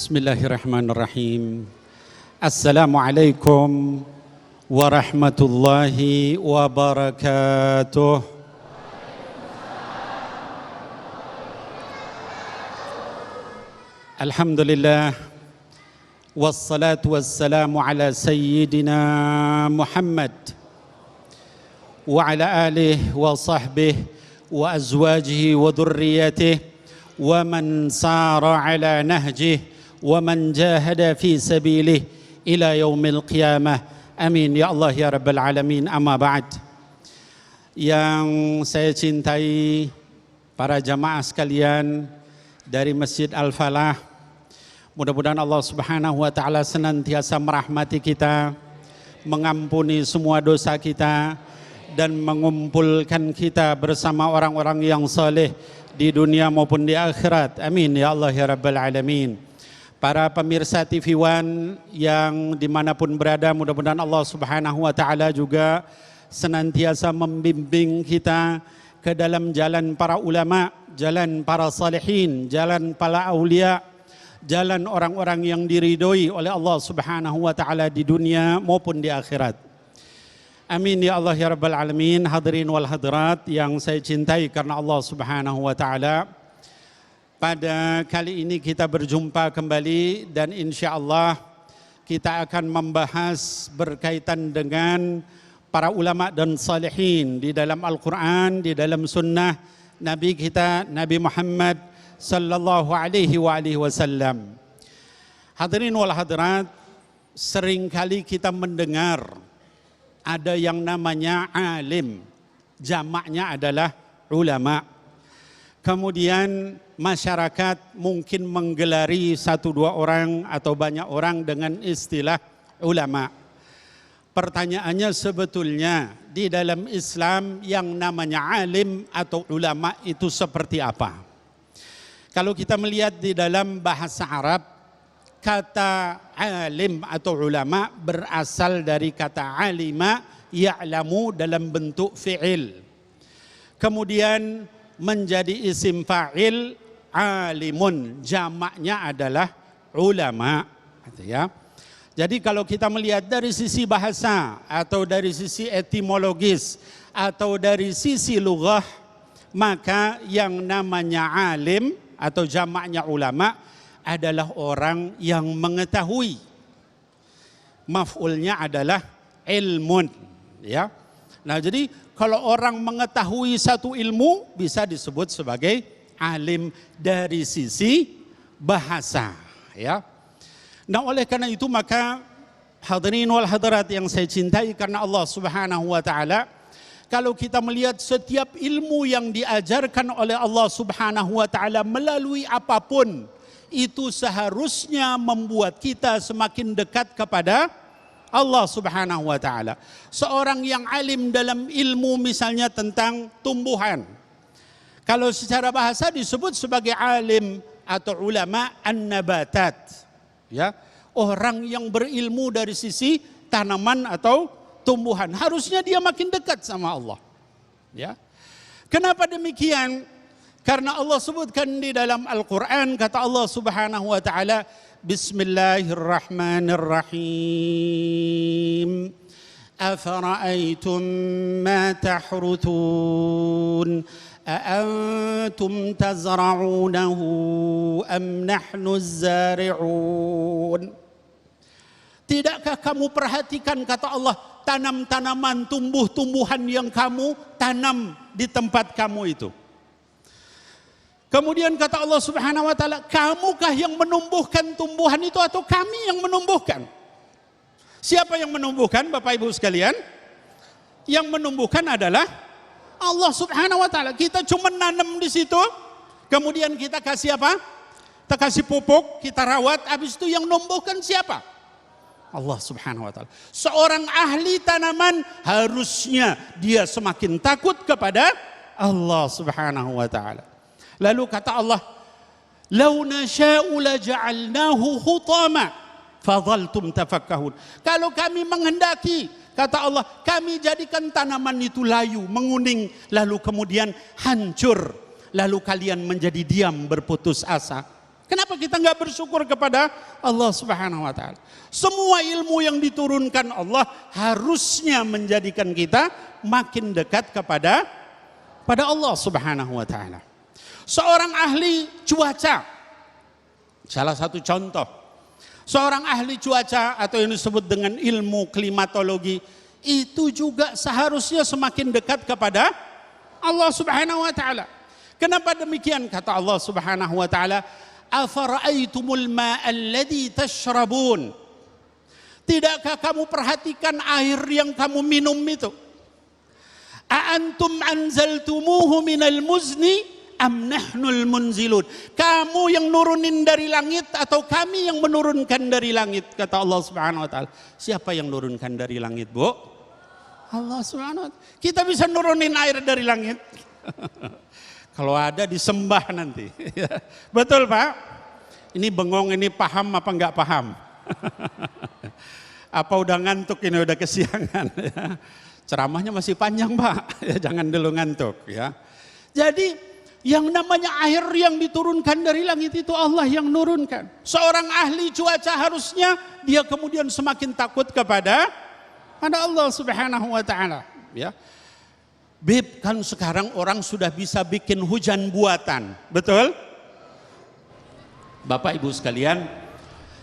Bismillahirrahmanirrahim. Assalamualaikum warahmatullahi wabarakatuh. Alhamdulillah, wassalatu wassalamu ala sayyidina Muhammad wa ala alihi wa sahbihi wa azwajihi wa dhurriyyatihi wa man sara ala nahjihi wa man jahada fi sabilihi ila yaumil qiyamah. Amin ya Allah ya rabbal alamin. Amma ba'd. Yang saya cintai para jamaah sekalian dari Masjid Al-Falah, mudah-mudahan Allah Subhanahu wa taala senantiasa merahmati kita, mengampuni semua dosa kita dan mengumpulkan kita bersama orang-orang yang saleh di dunia maupun di akhirat. Amin ya Allah ya rabbal alamin. Para pemirsa TV One yang dimanapun berada, mudah-mudahan Allah Subhanahu wa taala juga senantiasa membimbing kita ke dalam jalan para ulama, jalan para salihin, jalan para aulia, jalan orang-orang yang diridhoi oleh Allah Subhanahu wa taala di dunia maupun di akhirat. Amin ya Allah ya rabbal alamin. Hadirin wal hadirat yang saya cintai karena Allah Subhanahu wa taala, pada kali ini kita berjumpa kembali dan insya Allah kita akan membahas berkaitan dengan para ulama dan salihin di dalam Al-Quran, di dalam sunnah Nabi kita, Nabi Muhammad sallallahu alaihi wasallam. Hadirin wal hadirat, seringkali kita mendengar ada yang namanya alim, jamaknya adalah ulama. Kemudian masyarakat mungkin menggelari satu dua orang atau banyak orang dengan istilah ulama. Pertanyaannya sebetulnya di dalam Islam yang namanya alim atau ulama itu seperti apa? Kalau kita melihat di dalam bahasa Arab, kata alim atau ulama berasal dari kata alima ya'lamu dalam bentuk fi'il. Kemudian menjadi isim fa'il alimun, jamaknya adalah ulama, ya. Jadi kalau kita melihat dari sisi bahasa atau dari sisi etimologis atau dari sisi lughah, maka yang namanya alim atau jamaknya ulama adalah orang yang mengetahui. Maf'ulnya adalah ilmun, ya. Nah, jadi kalau orang mengetahui satu ilmu bisa disebut sebagai alim dari sisi bahasa, ya. Nah, oleh karena itu maka hadirin wal hadirat yang saya cintai karena Allah Subhanahu wa taala, kalau kita melihat setiap ilmu yang diajarkan oleh Allah Subhanahu wa taala melalui apapun, itu seharusnya membuat kita semakin dekat kepada Allah Subhanahu wa taala. Seorang yang alim dalam ilmu misalnya tentang tumbuhan, kalau secara bahasa disebut sebagai alim atau ulama an-nabatat, ya. Orang yang berilmu dari sisi tanaman atau tumbuhan, harusnya dia makin dekat sama Allah, ya. Kenapa demikian? Karena Allah sebutkan di dalam Al-Quran, kata Allah Subhanahu wa taala, Bismillahirrahmanirrahim. Afara'aytum ma tahruthun a'antum tazra'unahu am nahnu zari'un. Tidakkah kamu perhatikan, kata Allah, tanam-tanaman, tumbuh-tumbuhan yang kamu tanam di tempat kamu itu? Kemudian kata Allah Subhanahu wa taala, kamukah yang menumbuhkan tumbuhan itu atau kami yang menumbuhkan? Siapa yang menumbuhkan, Bapak Ibu sekalian? Yang menumbuhkan adalah Allah Subhanahu wa taala. Kita cuma nanam di situ, kemudian kita kasih apa? Kita kasih pupuk, kita rawat, habis itu yang menumbuhkan siapa? Allah Subhanahu wa taala. Seorang ahli tanaman harusnya dia semakin takut kepada Allah Subhanahu wa taala. Lalu kata Allah, "Lau nasha'u laja'alnahu hutama fadhaltum tafakkahun." Kalau kami menghendaki, kata Allah, kami jadikan tanaman itu layu, menguning, lalu kemudian hancur, lalu kalian menjadi diam berputus asa. Kenapa kita nggak bersyukur kepada Allah Subhanahu wa taala? Semua ilmu yang diturunkan Allah harusnya menjadikan kita makin dekat kepada Allah Subhanahu wa taala. Seorang ahli cuaca, salah satu contoh, seorang ahli cuaca atau yang disebut dengan ilmu klimatologi itu juga seharusnya semakin dekat kepada Allah Subhanahu wa taala. Kenapa demikian? Kata Allah Subhanahu wa taala, afara'aitumul ma'a alladhi tashrabun. Tidakkah kamu perhatikan air yang kamu minum itu? A'antum anzaltumuhu minal muzni am nahnul munzilun. Kamu yang nurunin dari langit atau kami yang menurunkan dari langit? Kata Allah Subhanahu wa taala. Siapa yang nurunkan dari langit, Bu? Allah Subhanahu wa taala. Kita bisa nurunin air dari langit. Kalau ada disembah nanti. Betul Pak? Ini bengong ini paham apa enggak paham? Apa udah ngantuk ini, udah kesiangan? Ceramahnya masih panjang Pak, ya, jangan dulu ngantuk ya. Jadi yang namanya air yang diturunkan dari langit itu Allah yang nurunkan. Seorang ahli cuaca harusnya dia kemudian semakin takut kepada Allah Subhanahu wa taala ya. Bib, kan sekarang orang sudah bisa bikin hujan buatan, betul? Bapak Ibu sekalian,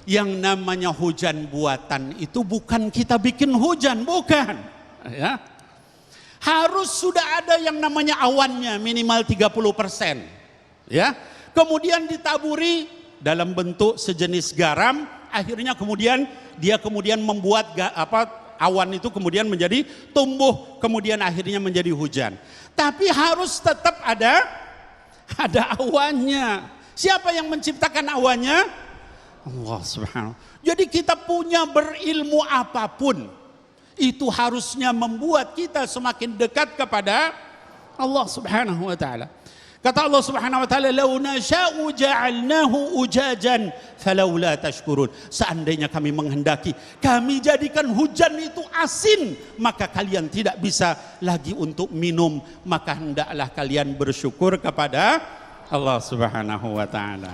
yang namanya hujan buatan itu bukan kita bikin hujan, bukan. Ya. Harus sudah ada yang namanya awannya minimal 30%. Ya. Kemudian ditaburi dalam bentuk sejenis garam, akhirnya kemudian dia membuat awan itu kemudian menjadi tumbuh, kemudian akhirnya menjadi hujan. Tapi harus tetap ada awannya. Siapa yang menciptakan awannya? Allah Subhanahu. Jadi kita punya berilmu apapun, itu harusnya membuat kita semakin dekat kepada Allah Subhanahu wa taala. Kata Allah Subhanahu wa taala, "Lau nasha'u ja'alnahu ujajan falaula tashkurun." Seandainya kami menghendaki, kami jadikan hujan itu asin, maka kalian tidak bisa lagi untuk minum, maka hendaklah kalian bersyukur kepada Allah Subhanahu wa taala.